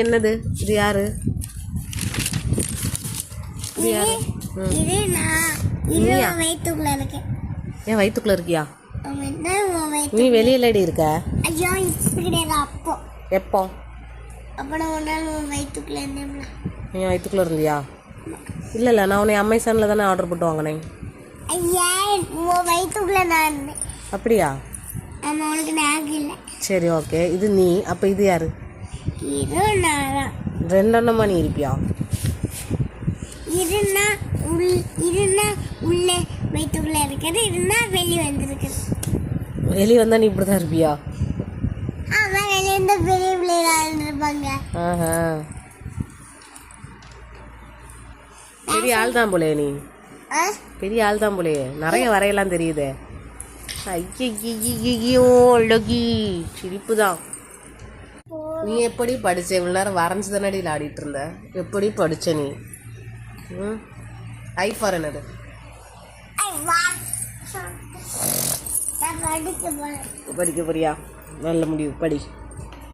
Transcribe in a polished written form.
என்னது இது? யாரு இது? யாரு? என் வயிற்றுக்குள்ள இருக்கியா? நீ வெளியிலடி இருக்க? எப்போ? என் வயிற்றுக்குள்ள இருந்தியா? இல்லை நான் உன்னை அமேசானில் தானே ஆர்டர் போட்டு வாங்கினேன். அப்படியா? சரி ஓகே. இது நீ. அப்போ இது யாரு? ரெண்டெண்ணமா நீ இருப்பியா? வெளியே வந்தா நீ இப்படிதான் இருப்பியா? பெரிய ஆள் தான் போலே. நீ பெரிய ஆள் தான் போலே. நிறைய வரையெல்லாம் தெரியுதே. ஐயோ சிரிப்பு தான். நீ எப்படி படிச்ச? இவ்வளோ நேரம் வரைஞ்சி தானடி ஆடிட்டு இருந்த. எப்படி படிச்ச நீ? ஐஃபார் என்னது? படிக்க போறியா? நல்ல முடிவு, படி.